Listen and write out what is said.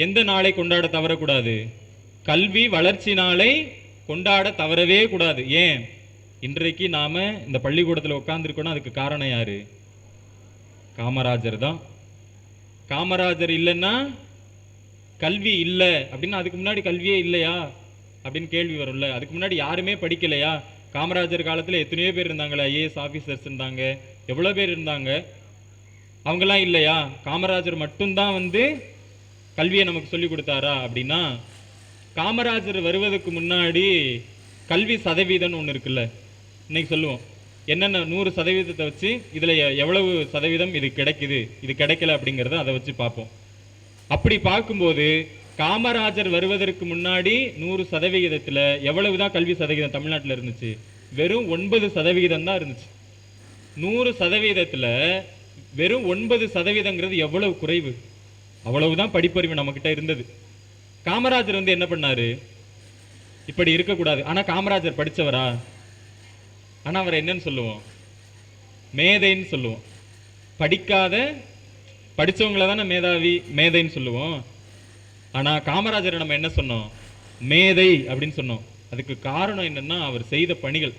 எந்த நாளை கொண்டாட தவறக்கூடாது? கல்வி வளர்ச்சி நாளை கொண்டாட தவறவே கூடாது. ஏன்? இன்றைக்கு நாம இந்த பள்ளிக்கூடத்தில் உட்கார்ந்துருக்கோம்னா அதுக்கு காரணம் யாரு? காமராஜர் தான். காமராஜர் இல்லைன்னா கல்வி இல்லை அப்படின்னா அதுக்கு முன்னாடி கல்வியே இல்லையா அப்படின்னு கேள்வி வரும்ல. அதுக்கு முன்னாடி யாருமே படிக்கலையா? காமராஜர் காலத்தில் எத்தனையோ பேர் இருந்தாங்களே, ஐஏஎஸ் ஆஃபீஸர்ஸ் இருந்தாங்க, எவ்வளோ பேர் இருந்தாங்க, அவங்கெல்லாம் இல்லையா? காமராஜர் மட்டும்தான் கல்வியை நமக்கு சொல்லி கொடுத்தாரா அப்படின்னா, காமராஜர் வருவதற்கு முன்னாடி கல்வி சதவீதம் ஒன்று இருக்குல்ல, இன்னைக்கு சொல்லுவோம் என்னென்ன 100% வச்சு இதில் எவ்வளவு சதவீதம் இது கிடைக்குது, இது கிடைக்கல அப்படிங்கிறத அதை வச்சு பார்ப்போம். அப்படி பார்க்கும்போது காமராஜர் வருவதற்கு முன்னாடி 100%த்தில் எவ்வளவுதான் கல்வி சதவீதம் தமிழ்நாட்டில் இருந்துச்சு? வெறும் 9% தான் இருந்துச்சு. 100%த்தில் வெறும் 9%ங்கிறது எவ்வளவு குறைவு. அவ்வளவுதான் படிப்பறிவு நம்ம கிட்ட இருந்தது. காமராஜர் என்ன பண்ணாரு? இப்படி இருக்கக்கூடாது. ஆனா காமராஜர் படிச்சவரா? ஆனா அவரை என்னன்னு சொல்லுவோம்? மேதைன்னு சொல்லுவோம். படிக்காத படிச்சவங்கள தானே மேதாவி மேதைன்னு சொல்லுவோம். ஆனா காமராஜரை நம்ம என்ன சொன்னோம்? மேதை அப்படின்னு சொன்னோம். அதுக்கு காரணம் என்னன்னா அவர் செய்த பணிகள்.